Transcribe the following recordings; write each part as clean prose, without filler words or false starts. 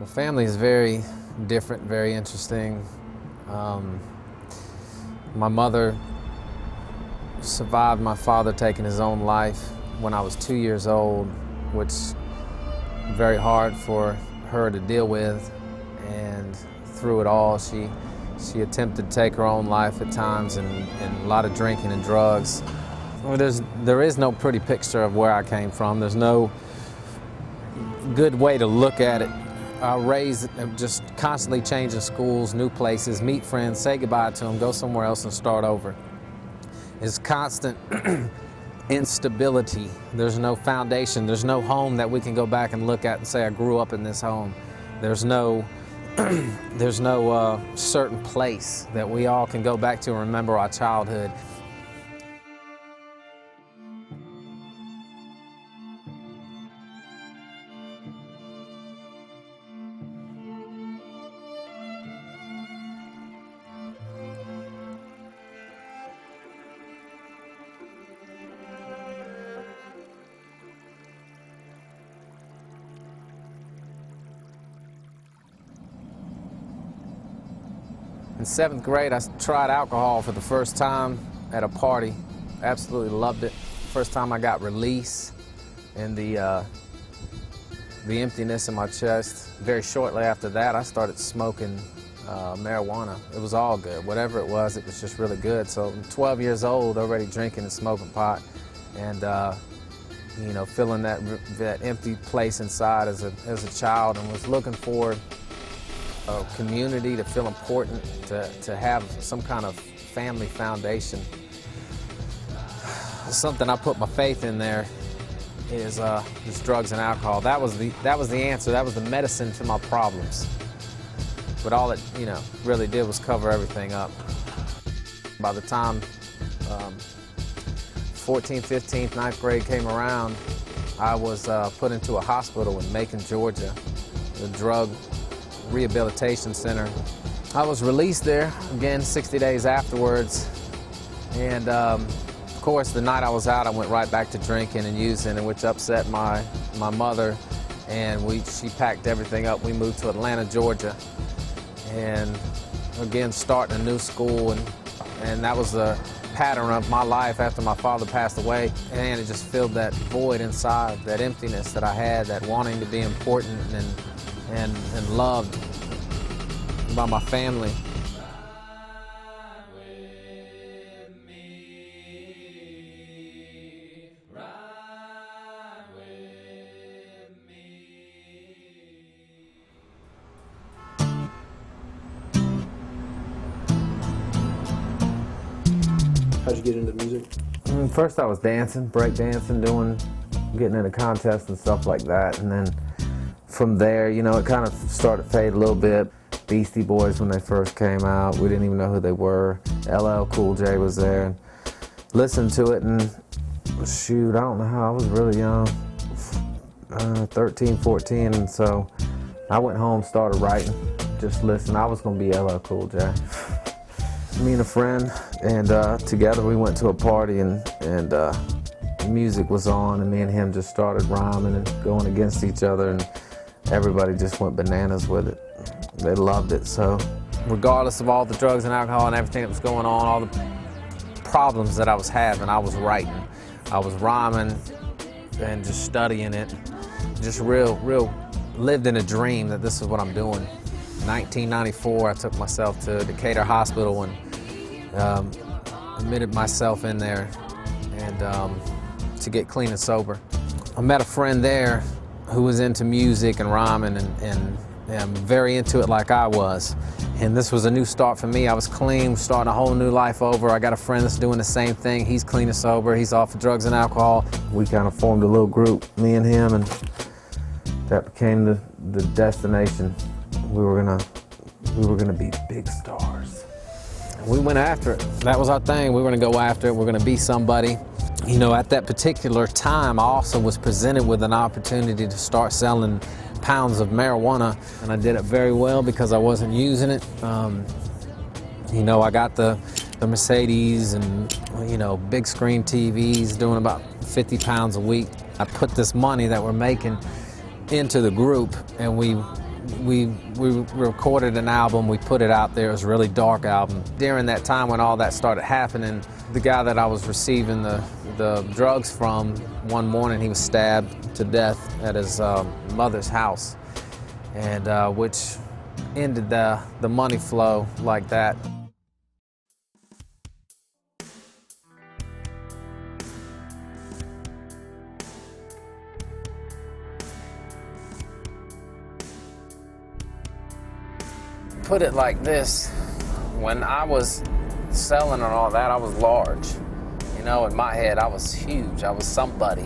The family is very different, very interesting. My mother survived my father taking his own life when I was 2 years old, which is very hard for her to deal with. And through it all, she attempted to take her own life at times, and a lot of drinking and drugs. Well, there is no pretty picture of where I came from. There's no good way to look at it. I was raised just constantly changing schools, new places, meet friends, say goodbye to them, go somewhere else and start over. It's constant instability. There's no foundation. There's no home that we can go back and look at and say, I grew up in this home. There's no certain place that we all can go back to and remember our childhood. In 7th grade, I tried alcohol for the first time at a party. Absolutely loved it. First time I got release and the emptiness in my chest. Very shortly after that, I started smoking marijuana. It was all good. Whatever it was just really good. So I'm 12 years old, already drinking and smoking pot, and you know, feeling that empty place inside as a child, and was looking for a community, to feel important, to have some kind of family foundation. Something I put my faith in there is just drugs and alcohol. That was the answer. That was the medicine to my problems. But all it, you know, really did was cover everything up. By the time 14th, 15th, 9th grade came around, I was put into a hospital in Macon, Georgia, the drug rehabilitation center. I was released there again 60 days afterwards, and of course the night I was out, I went right back to drinking and using, and which upset my mother, and she packed everything up. We moved to Atlanta, Georgia, and again starting a new school, and that was the pattern of my life after my father passed away, and it just filled that void inside, that emptiness that I had, that wanting to be important and loved by my family. How'd you get into music? First I was dancing, break dancing, getting into contests and stuff like that, and then from there, you know, it kind of started to fade a little bit. Beastie Boys, when they first came out, we didn't even know who they were. LL Cool J was there, and listened to it, and shoot, I don't know how, I was really young, 13, 14, and so I went home, started writing, just listened. I was gonna be LL Cool J. Me and a friend, and together we went to a party, and music was on, and me and him just started rhyming and going against each other, and everybody just went bananas with it. They loved it. So regardless of all the drugs and alcohol and everything that was going on, all the problems that I was having, I was writing. I was rhyming and just studying it. Just real lived in a dream that this is what I'm doing. 1994, I took myself to Decatur Hospital and admitted myself in there, and to get clean and sober. I met a friend there who was into music and rhyming and very into it like I was. And this was a new start for me. I was clean, starting a whole new life over. I got a friend that's doing the same thing. He's clean and sober. He's off of drugs and alcohol. We kind of formed a little group, me and him, and that became the destination. We were gonna be big stars. We went after it. That was our thing. We were gonna go after it. We're gonna be somebody. You know, at that particular time, I also was presented with an opportunity to start selling pounds of marijuana, and I did it very well because I wasn't using it. You know, I got the Mercedes and, you know, big screen TVs, doing about 50 pounds a week. I put this money that we're making into the group, and we we recorded an album, we put it out there. It was a really dark album. During that time when all that started happening, the guy that I was receiving the drugs from, one morning he was stabbed to death at his mother's house, and which ended the money flow like that. Put it like this, when I was selling and all that, I was large. You know, in my head, I was huge. I was somebody.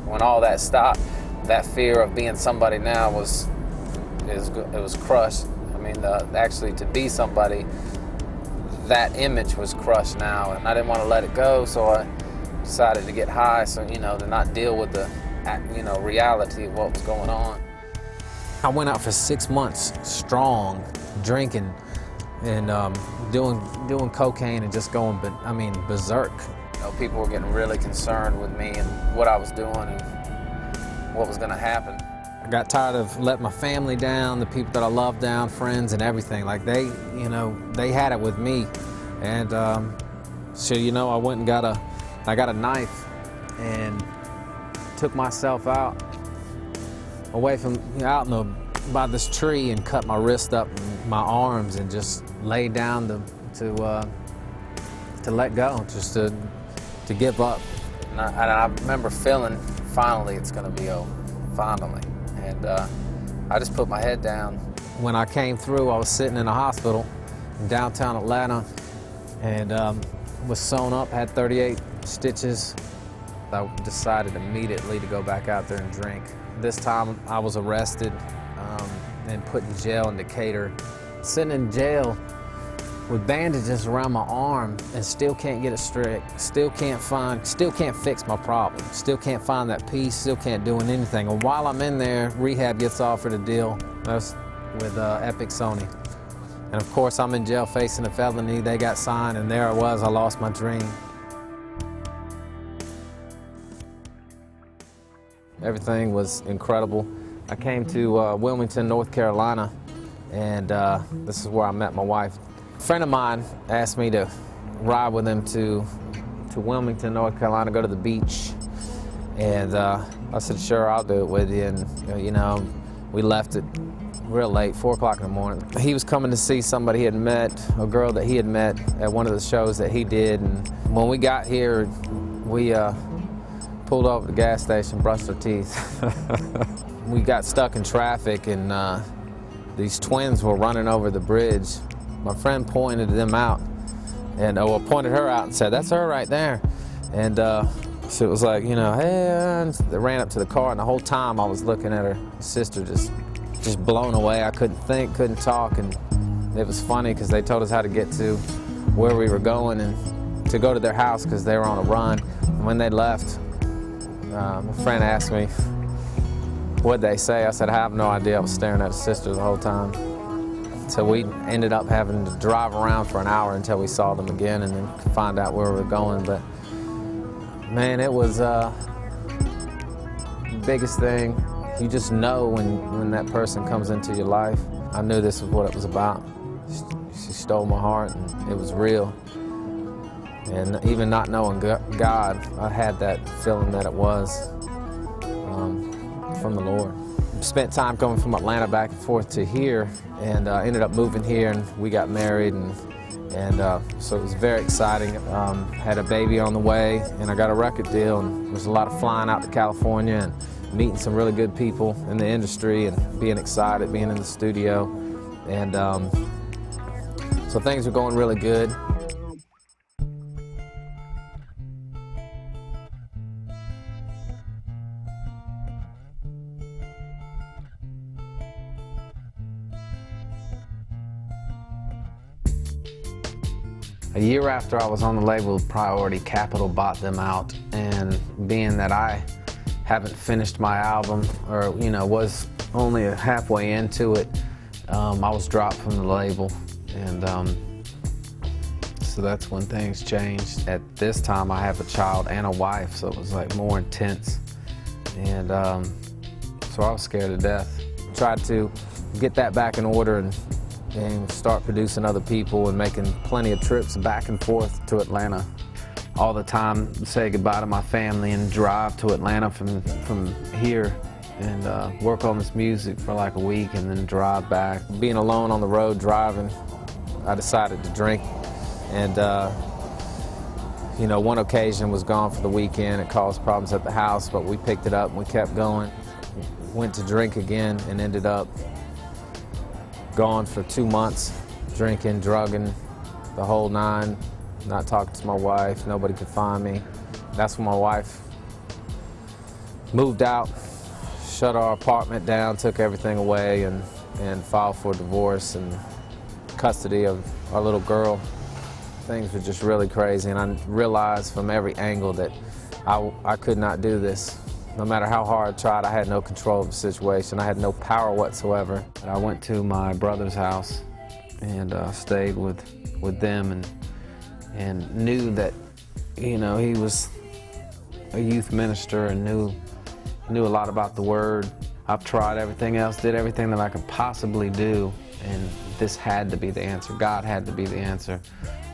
When all that stopped, that fear of being somebody now was crushed. I mean, actually to be somebody, that image was crushed now, and I didn't want to let it go, so I decided to get high, so, you know, to not deal with the, you know, reality of what was going on. I went out for 6 months strong, drinking and doing cocaine and just going, berserk. You know, people were getting really concerned with me and what I was doing and what was going to happen. I got tired of letting my family down, the people that I loved down, friends and everything. Like they had it with me, and so you know, I went and got a knife and took myself out away from out by this tree and cut my wrist up and my arms and just lay down to let go, just to give up. And I remember feeling, finally it's gonna be over, finally. And I just put my head down. When I came through, I was sitting in a hospital in downtown Atlanta and was sewn up, had 38 stitches. I decided immediately to go back out there and drink. This time I was arrested and put in jail in Decatur. Sitting in jail with bandages around my arm and still can't get it straight, still can't fix my problem, still can't find that peace, still can't do anything. And while I'm in there, rehab gets offered a deal. That's with Epic Sony. And of course I'm in jail facing a felony. They got signed and there I was, I lost my dream. Everything was incredible. I came to Wilmington, North Carolina, and this is where I met my wife. A friend of mine asked me to ride with him to Wilmington, North Carolina, go to the beach. And I said, sure, I'll do it with you. And you know, we left it real late, 4 o'clock in the morning. He was coming to see somebody he had met, a girl that he had met at one of the shows that he did. And when we got here, we pulled over at the gas station, brushed our teeth. We got stuck in traffic, and these twins were running over the bridge. My friend pointed them out, and pointed her out and said, "That's her right there." And so it was like, you know, hey, and they ran up to the car, and the whole time I was looking at her sister, just blown away. I couldn't think, couldn't talk, and it was funny because they told us how to get to where we were going and to go to their house because they were on a run. And when they left, my friend asked me, what'd they say? I said, I have no idea. I was staring at his sister the whole time. So we ended up having to drive around for an hour until we saw them again and then find out where we were going. But man, it was the biggest thing. You just know when that person comes into your life. I knew this was what it was about. She stole my heart, and it was real. And even not knowing God, I had that feeling that it was from the Lord. Spent time coming from Atlanta back and forth to here, and ended up moving here, and we got married, and so it was very exciting. Had a baby on the way, and I got a record deal, and there was a lot of flying out to California and meeting some really good people in the industry and being excited, being in the studio, and so things were going really good. A year after I was on the label, Priority Capital bought them out, and being that I haven't finished my album, or you know, was only halfway into it, I was dropped from the label, and so that's when things changed. At this time, I have a child and a wife, so it was like more intense, and so I was scared to death. Tried to get that back in order and start producing other people and making plenty of trips back and forth to Atlanta all the time, say goodbye to my family and drive to Atlanta from here and work on this music for like a week and then drive back. Being alone on the road driving, I decided to drink, and you know, one occasion was gone for the weekend. It caused problems at the house, but we picked it up and we kept going. Went to drink again and ended up gone for 2 months, drinking, drugging, the whole nine, not talking to my wife, nobody could find me. That's when my wife moved out, shut our apartment down, took everything away, and filed for divorce and custody of our little girl. Things were just really crazy, and I realized from every angle that I could not do this. No matter how hard I tried, I had no control of the situation. I had no power whatsoever. I went to my brother's house and stayed with them and knew that, you know, he was a youth minister and knew a lot about the Word. I've tried everything else, did everything that I could possibly do, and this had to be the answer. God had to be the answer.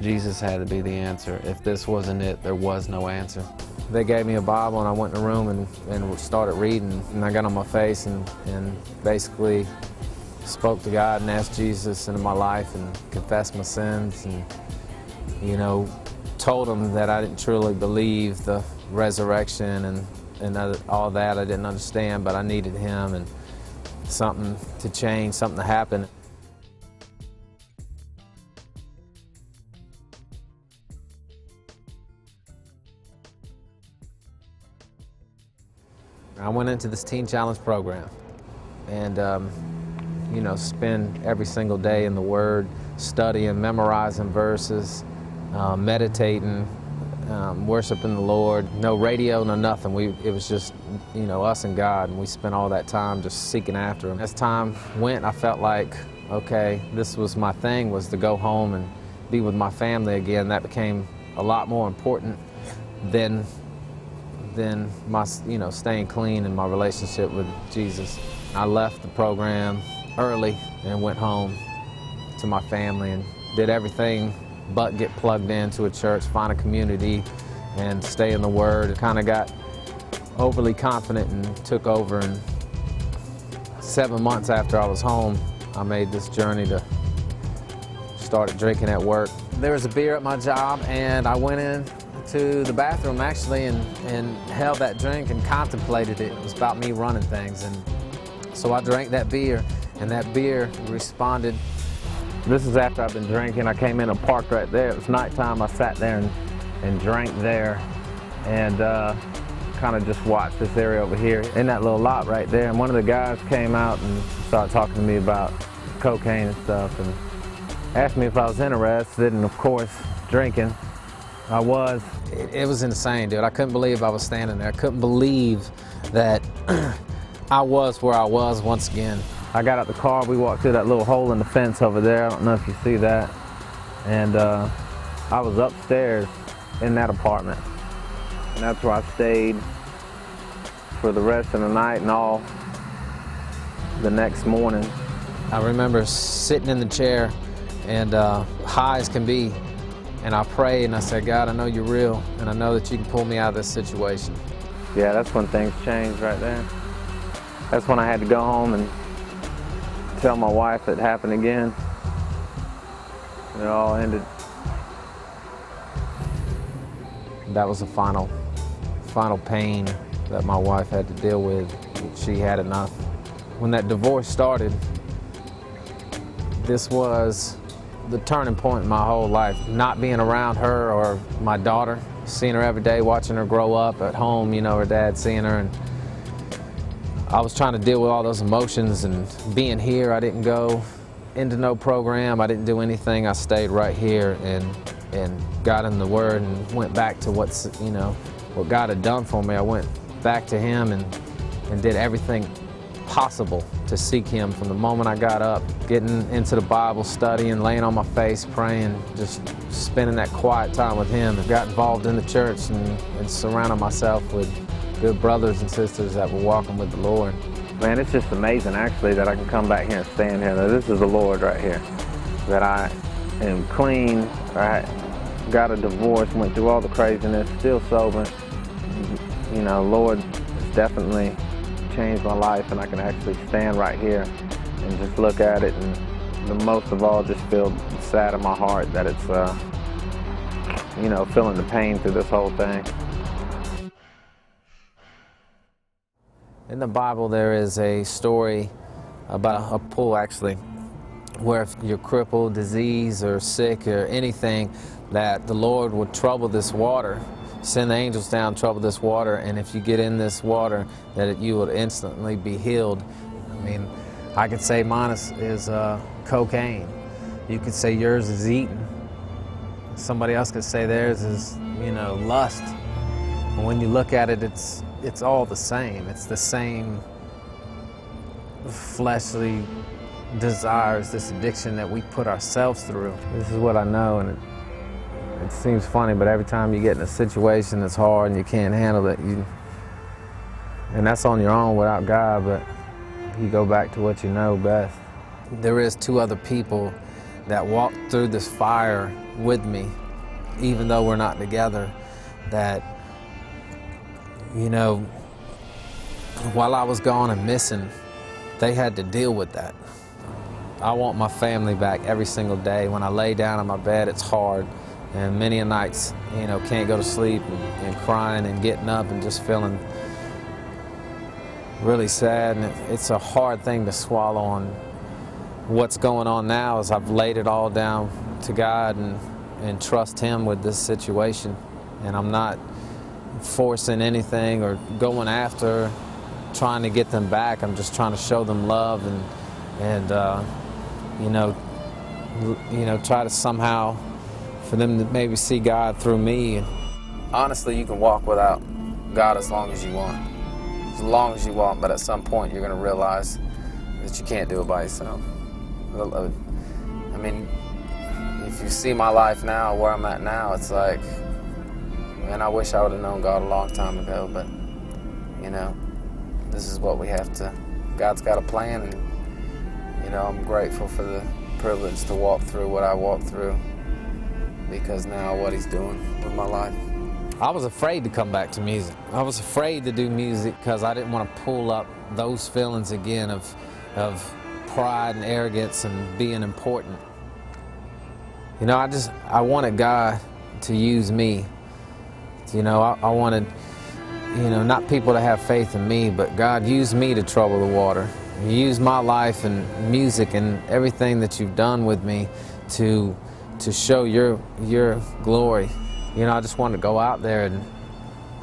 Jesus had to be the answer. If this wasn't it, there was no answer. They gave me a Bible and I went in the room and started reading, and I got on my face and basically spoke to God and asked Jesus into my life and confessed my sins, and, you know, told him that I didn't truly believe the resurrection and all that. I didn't understand, but I needed him and something to change, something to happen. I went into this Teen Challenge program and, you know, spend every single day in the Word, studying, memorizing verses, meditating, worshiping the Lord. No radio, no nothing. It was just, you know, us and God, and we spent all that time just seeking after Him. As time went, I felt like, okay, this was my thing, was to go home and be with my family again. That became a lot more important than my, you know, staying clean in my relationship with Jesus. I left the program early and went home to my family and did everything but get plugged into a church, find a community, and stay in the Word. Kind of got overly confident and took over, and 7 months after I was home, I made this journey to start drinking at work. There was a beer at my job, and I went in to the bathroom actually and held that drink and contemplated it. It was about me running things, and so I drank that beer, and that beer responded. This is after I've been drinking. I came in and parked right there. It was nighttime. I sat there and drank there, and kind of just watched this area over here in that little lot right there. And one of the guys came out and started talking to me about cocaine and stuff, and asked me if I was interested, and of course, drinking. I was. It was insane, dude. I couldn't believe I was standing there. I couldn't believe that I was where I was once again. I got out the car, we walked through that little hole in the fence over there. I don't know if you see that. And I was upstairs in that apartment. And that's where I stayed for the rest of the night and all the next morning. I remember sitting in the chair and high as can be. And I prayed and I said, God, I know you're real, and I know that you can pull me out of this situation. Yeah, that's when things changed right there. That's when I had to go home and tell my wife it happened again. It all ended. That was the final pain that my wife had to deal with. She had enough. When that divorce started, this was the turning point in my whole life. Not being around her or my daughter, seeing her every day, watching her grow up at home, you know, her dad seeing her, and I was trying to deal with all those emotions, and being here, I didn't go into no program, I didn't do anything. I stayed right here and got in the Word and went back to what God had done for me. I went back to Him and did everything possible to seek Him from the moment I got up, getting into the Bible, studying, laying on my face, praying, just spending that quiet time with Him. I got involved in the church and surrounded myself with good brothers and sisters that were walking with the Lord. Man, it's just amazing actually that I can come back here and stand here. Now, this is the Lord right here. That I am clean, I got a divorce, went through all the craziness, still sober. You know, Lord has definitely changed my life, and I can actually stand right here and just look at it, and the most of all just feel sad in my heart that it's, you know, feeling the pain through this whole thing. In the Bible, there is a story about a pool, actually, where if you're crippled, diseased, or sick, or anything, that the Lord would trouble this water, send the angels down, trouble this water, and if you get in this water, that you would instantly be healed. I mean, I could say mine is cocaine. You could say yours is eating. Somebody else could say theirs is, you know, lust. And when you look at it, it's all the same. It's the same fleshly desires, this addiction that we put ourselves through. This is what I know, and it seems funny, but every time you get in a situation that's hard and you can't handle it, and that's on your own without God, but you go back to what you know best. There is 2 other people that walked through this fire with me, even though we're not together, that, you know, while I was gone and missing, they had to deal with that. I want my family back every single day. When I lay down in my bed, it's hard, and many a nights, you know, can't go to sleep, and crying and getting up and just feeling really sad, and it's a hard thing to swallow. On what's going on now is I've laid it all down to God and trust Him with this situation, and I'm not forcing anything or going after trying to get them back. I'm just trying to show them love and you know, try to somehow for them to maybe see God through me. And honestly, you can walk without God as long as you want. As long as you want, but at some point you're going to realize that you can't do it by yourself. I mean, if you see my life now, where I'm at now, it's like, man, I wish I would have known God a long time ago, but, you know, this is what we have to, God's got a plan, and, you know, I'm grateful for the privilege to walk through what I walked through, because now what He's doing with my life. I was afraid to come back to music. I was afraid to do music because I didn't want to pull up those feelings again of pride and arrogance and being important. You know, I wanted God to use me. You know, I wanted, you know, not people to have faith in me, but God used me to trouble the water. You used my life and music and everything that you've done with me to show your glory. You know, I just wanted to go out there and,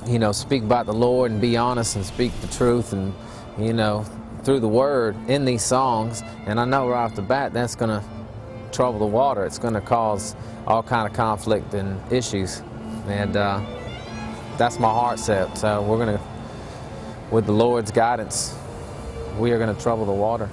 you know, speak about the Lord and be honest and speak the truth, and, you know, through the word in these songs. And I know right off the bat that's going to trouble the water. It's going to cause all kind of conflict and issues. And that's my heart set. So we're going to, with the Lord's guidance, we are going to trouble the water.